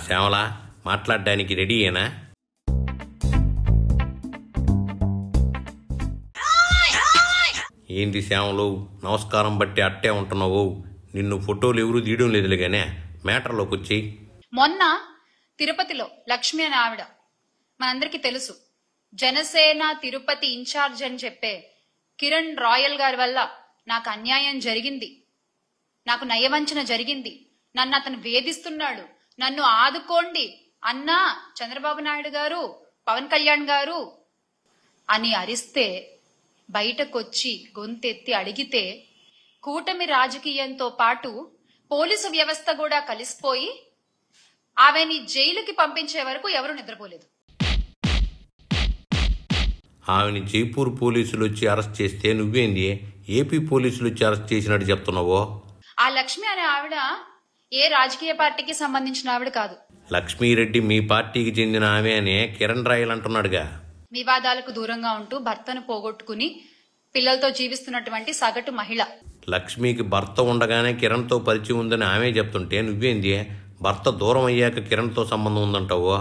శ్యామల మాట్లాడడానికి రెడీయేనా? ఏంటి శ్యామలు నమస్కారం బట్టి అట్టే ఉంటున్నావు? నిన్ను ఫోటోలు ఎవరు తీయడం లేదులేగానే మ్యాటర్లోకి వచ్చి. మొన్న తిరుపతిలో లక్ష్మి అనే ఆవిడ మనందరికి తెలుసు జనసేన తిరుపతి ఇన్ఛార్జ్ అని చెప్పే కిరణ్ రాయల్ గారి వల్ల నాకు అన్యాయం జరిగింది, నాకు నయవంచన జరిగింది, నన్ను అతను వేధిస్తున్నాడు, నన్ను ఆదుకోండి అన్నా చంద్రబాబు నాయుడు గారు పవన్ కళ్యాణ్ గారు అని అరిస్తే బయటకొచ్చి గొంతెత్తి అడిగితే కూటమి రాజకీయంతో పాటు పోలీసు వ్యవస్థ కూడా కలిసిపోయి ఆమెని జైలుకి పంపించే వరకు ఎవరు నిద్రపోలేదు. ఆమెని జైపూర్ పోలీసులు వచ్చి అరెస్ట్ చేస్తే నువ్వేంది ఏపీ పోలీసులు వచ్చి అరెస్ట్ చేసినట్టు చెప్తున్నావో? ఆ లక్ష్మి అనే ఆవిడ ఏ రాజకీయ పార్టీకి సంబంధించిన ఆవిడ కాదు. లక్ష్మీరెడ్డి మీ పార్టీకి చెందిన ఆమె అనే కిరణ్ రాయల్ అంటున్నాడుగా. వివాదాలకు దూరంగా ఉంటూ భర్తను పోగొట్టుకుని పిల్లలతో జీవిస్తున్నటువంటి సగటు మహిళ. లక్ష్మికి భర్త ఉండగానే కిరణ్తో పరిచయం ఉందని ఆమె చెప్తుంటే నువ్వేంది భర్త దూరం అయ్యాక కిరణ్తో సంబంధం ఉందంటావో?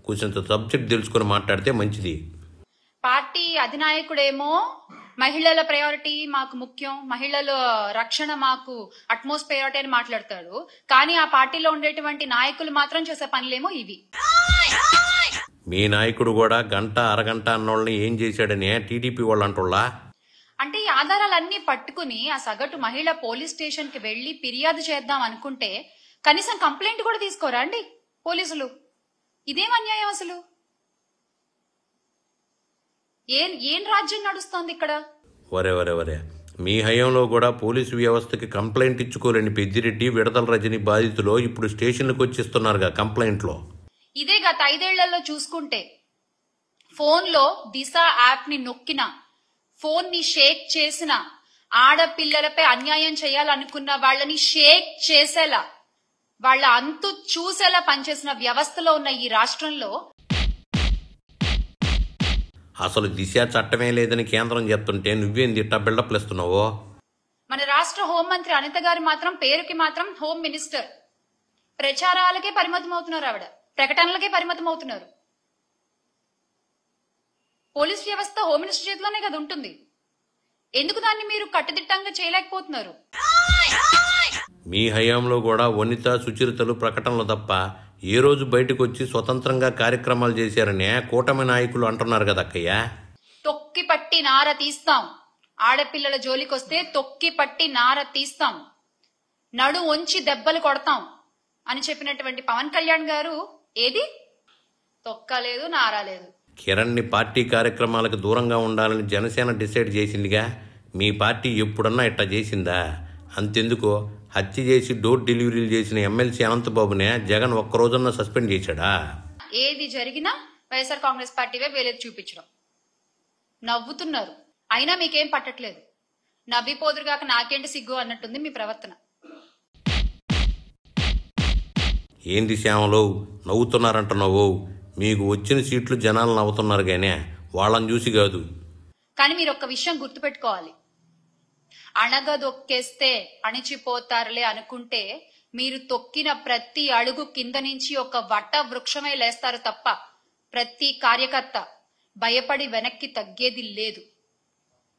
కొంచెం సబ్జెక్ట్ తెలుసుకుని మాట్లాడితే మంచిది. పార్టీ అధినాయకుడేమో మహిళల ప్రయారిటీ మాకు ముఖ్యం, మహిళల రక్షణ మాకు అట్మోస్ట్ ప్రయారిటీ అని మాట్లాడతాడు. కానీ ఆ పార్టీలో ఉండేటువంటి నాయకులు మాత్రం చేసే పనులేమో ఇవి. మీ నాయకుడు కూడా గంట అరగంట అన్నోళ్ళని ఏం చేశాడని టీడీపీ వాళ్ళు అంటున్నా. అంటే ఈ ఆధారాలన్నీ పట్టుకుని ఆ సగటు మహిళ పోలీస్ స్టేషన్ కి వెళ్లి ఫిర్యాదు చేద్దాం అనుకుంటే కనీసం కంప్లైంట్ కూడా తీసుకోరా అండి పోలీసులు? ఇదేం అన్యాయం అసలు? ఏం రాజ్యం నడుస్తోంది ఇక్కడ? వరే మీ హయాంలో కూడా పోలీసు వ్యవస్థకి కంప్లైంట్ ఇచ్చుకోలేని పెద్దిరెడ్డి, విడదల రజని బాధితులు ఇప్పుడు స్టేషన్లకు వచ్చిస్తున్నారుగా కంప్లైంట్లో. ఇదే గత 5 ఏళ్లలో చూసుకుంటే ఫోన్లో దిశ యాప్ ని నొక్కిన, ఫోన్ ని షేక్ చేసిన, ఆడపిల్లలపై అన్యాయం చేయాలనుకున్న వాళ్ళని షేక్ చేసేలా, వాళ్ళ అంతు చూసేలా పనిచేసిన వ్యవస్థలో ఉన్న ఈ రాష్ట్రంలో అసలు దిశ చట్టమే లేదని కేంద్రం చెప్తుంటే నువ్వేంది ఇట్టా బిల్డప్లు ఇస్తున్నావో? మన రాష్ట్ర హోంమంత్రి అనిత గారు మాత్రం పేరుకి మాత్రం హోమ్ మినిస్టర్. ప్రచారాలకే పరిమితం అవుతున్నారు, ఆవిడ ప్రకటనలకే పరిమితం అవుతున్నారు. పోలీస్ వ్యవస్థ హోమ్ మినిస్టర్ చేతిలోనే కదా ఉంటుంది. ఎందుకు దాన్ని మీరు కట్టుదిట్టంగా చేయలేకపోతున్నారు? మీ హయాంలో కూడా వనిత, సుచరితలు ప్రకటనలు తప్ప ఏ రోజు బయటకు వచ్చి స్వతంత్రంగా కార్యక్రమాలు చేశారని కూటమి నాయకులు అంటున్నారు కదా అక్కయ్య. తొక్కి పట్టి నార తీస్తాం, ఆడపిల్లల జోలికొస్తే తొక్కి పట్టి నార తీస్తాం, నడు వంచి దెబ్బలు కొడతాం అని చెప్పినటువంటి పవన్ కళ్యాణ్ గారు ఏది తొక్కలేదు, నారాలేదు. కిరణ్ ని పార్టీ కార్యక్రమాలకు దూరంగా ఉండాలని జనసేన డిసైడ్ చేసిందిగా. మీ పార్టీ ఎప్పుడన్నా ఇట్టా చేసిందా? అంతెందుకు హత్య చేసి డోర్ డెలివరీలు చేసిన ఎమ్మెల్సీ అనంతబాబునే జగన్ ఒక్కరోజన్నా సస్పెండ్ చేశాడా? ఏది జరిగినా వైఎస్ఆర్ కాంగ్రెస్ పార్టీవే వేలేది చూపించడం. నవ్వుతున్నారు, అయినా మీకేం పట్టట్లేదు. నవ్విపోదురుగాక నాకేంటి సిగ్గు అన్నట్టుంది మీ ప్రవర్తన. ఏంది శ్యామలు నవ్వుతున్నారంటున్నావు? మీకు వచ్చిన సీట్లు జనాలు నవ్వుతున్నారు గానే వాళ్ళని చూసి కాదు. కానీ మీరు ఒక్క విషయం గుర్తుపెట్టుకోవాలి, అణగదొక్కేస్తే అణిచిపోతారులే అనుకుంటే మీరు తొక్కిన ప్రతి అడుగు కింద నుంచి ఒక వట వృక్షమే లేస్తారు తప్ప ప్రతి కార్యకర్త భయపడి వెనక్కి తగ్గేది లేదు.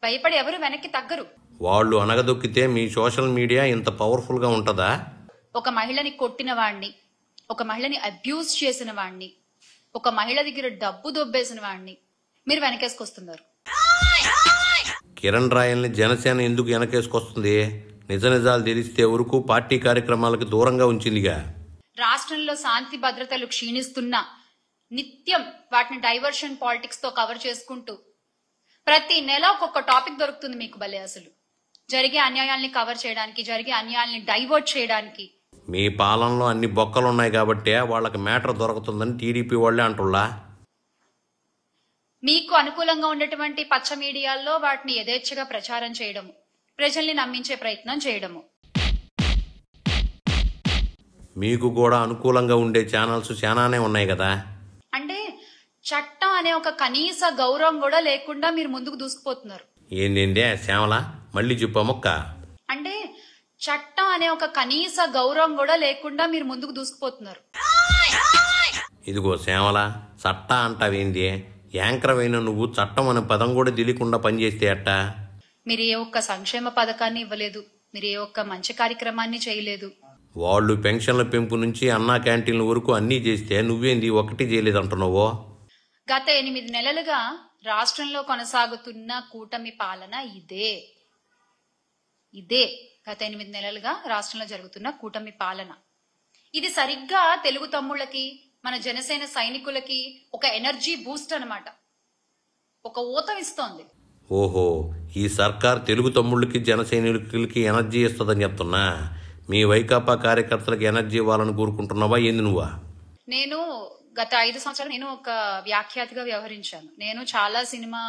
భయపడి ఎవరు వెనక్కి తగ్గరు. వాళ్ళు అణగదొక్కితే మీ సోషల్ మీడియా ఇంత పవర్ఫుల్ గా ఉంటదా? ఒక మహిళని కొట్టిన వాణ్ణి, ఒక మహిళని అబ్యూజ్ చేసిన వాణ్ణి, ఒక మహిళ దగ్గర డబ్బు దొబ్బేసిన వాణ్ణి మీరు వెనకేసుకొస్తున్నారు. కిరణ్ రాయల్ని జనసేన ఎందుకు వెనకేసుకొస్తుంది? నిజ నిజాలు తెలిస్తే వరకు పార్టీ కార్యక్రమాలకు దూరంగా ఉంచిందిగా. రాష్ట్రంలో శాంతి భద్రతలు క్షీణిస్తున్నా నిత్యం వాటిని డైవర్షన్ పాలిటిక్స్ తో కవర్ చేసుకుంటూ ప్రతి నెల ఒక్కొక్క టాపిక్ దొరుకుతుంది మీకు. భలే అసలు జరిగే అన్యాయాల్ని కవర్ చేయడానికి, జరిగే అన్యాయాల్ని డైవర్ట్ చేయడానికి. మీ పాలనలో అన్ని బొక్కలు ఉన్నాయి కాబట్టి వాళ్ళకి మ్యాటర్ దొరుకుతుందని టీడీపీ వాళ్ళే అంటున్నా. మీకు అనుకూలంగా ఉండేటువంటి పచ్చ మీడియాల్లో వాటిని యథేచ్ఛగా ప్రచారం చేయడము, ప్రజల్ని నమ్మించే ప్రయత్నం చేయడము. మీకు కూడా అనుకూలంగా ఉండే ఛానల్స్ చాలానే ఉన్నాయి కదా. అంటే చట్టం అనే ఒక కనీస గౌరవం కూడా లేకుండా మీరు ముందుకు దూసుకుపోతున్నారు. ఏందేందే శ్యామల మళ్ళీ చెప్పా మొక్క? అంటే చట్టం అనే ఒక కనీస గౌరవం కూడా లేకుండా మీరు ముందుకు దూసుకుపోతున్నారు. ఇదిగో శ్యామల, చట్ట అంటావేంది? యాంకరమైన నువ్వు చట్టం అనే పదం కూడా తెలియకుండా పనిచేస్తే అట్టా? మీరు ఏ ఒక్క సంక్షేమ పథకాన్ని ఇవ్వలేదు, మీరు ఏ ఒక్క మంచి కార్యక్రమాన్ని చేయలేదు. వాళ్ళు పెన్షన్ల పెంపు నుంచి అన్నా క్యాంటీన్ల వరకు అన్నీ చేస్తే నువ్వేంది ఒకటి చేయలేదంటున్నావో? గత 8 నెలలుగా రాష్ట్రంలో కొనసాగుతున్న కూటమి పాలన ఇదే గత 8 నెలలుగా రాష్ట్రంలో జరుగుతున్న కూటమి పాలన. ఇది సరిగ్గా తెలుగు తమ్ముళ్ళకి, మన జనసేన సైనికులకి ఒక ఎనర్జీ బూస్ట్ అన్నమాట. ఒక ఊతం ఇస్తోంది. ఓహో, ఈ సర్కార్ తెలుగు తమ్ముళ్ళకి జన సైనికులకి ఎనర్జీ ఇస్తుందని చెప్తున్నా. మీ వైకాపా కార్యకర్తలకు ఎనర్జీ ఇవ్వాలని కోరుకుంటున్నావా ఏంది నువ్వా? నేను గత 5 సంవత్సరాలు నేను ఒక వ్యాఖ్యాతగా వ్యవహరించాను. నేను చాలా సినిమా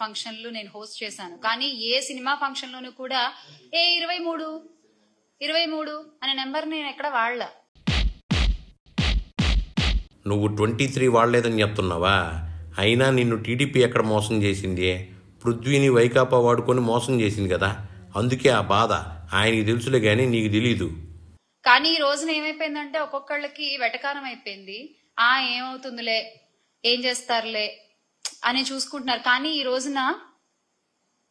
ఫంక్షన్లు నేను హోస్ట్ చేశాను. కానీ ఏ సినిమా ఫంక్షన్ లోనూ కూడా 23 అనే నెంబర్ నేను ఎక్కడ వాడలా. నువ్వు 23 వాడలేదని చెప్తున్నావా? అయినా నిన్ను టీడీపీ ఎక్కడ మోసం చేసింది? పృథ్వీని వైకాపా వాడుకొని మోసం చేసింది కదా, అందుకే ఆ బాధ. ఆయనకి తెలుసులే గానీ నీకు తెలీదు. కానీ ఈ రోజున ఏమైపోయిందంటే ఒక్కొక్కళ్ళకి వెటకారం అయిపోయింది. ఏమవుతుందిలే, ఏం చేస్తారులే అని చూసుకుంటున్నారు. కానీ ఈ రోజున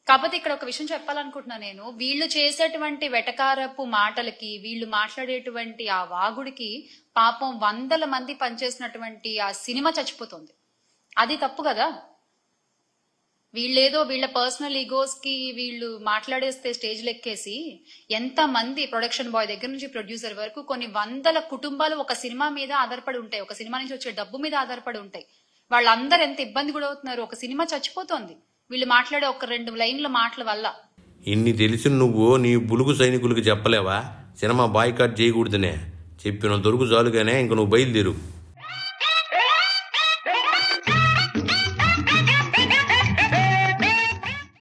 కాకపోతే ఇక్కడ ఒక విషయం చెప్పాలనుకుంటున్నా నేను. వీళ్ళు చేసేటువంటి వెటకారపు మాటలకి, వీళ్ళు మాట్లాడేటువంటి ఆ వాగుడికి పాపం 100 మంది పనిచేసినటువంటి ఆ సినిమా చచ్చిపోతుంది. అది తప్పు కదా. వీళ్ళేదో వీళ్ళ పర్సనల్ ఈగోస్ కి వీళ్ళు మాట్లాడేస్తే స్టేజ్ లెక్కేసి ఎంత మంది ప్రొడక్షన్ బాయ్ దగ్గర నుంచి ప్రొడ్యూసర్ వరకు కొన్ని 100 కుటుంబాలు ఒక సినిమా మీద ఆధారపడి ఉంటాయి, ఒక సినిమా నుంచి వచ్చే డబ్బు మీద ఆధారపడి ఉంటాయి. వాళ్ళందరూ ఎంత ఇబ్బంది కూడా అవుతున్నారు. ఒక సినిమా చచ్చిపోతోంది వీళ్ళు మాట్లాడే ఒక 2 లైన్ల మాటల వల్ల. ఇన్ని తెలిసి నువ్వు నీ బులుగు సైనికులకు చెప్పలేవా సినిమా బాయ్కాట్ చేయకూడదనే? చెప్పిన దొరుకు జాలుగానే ఇంక నువ్వు బయలుదేరు.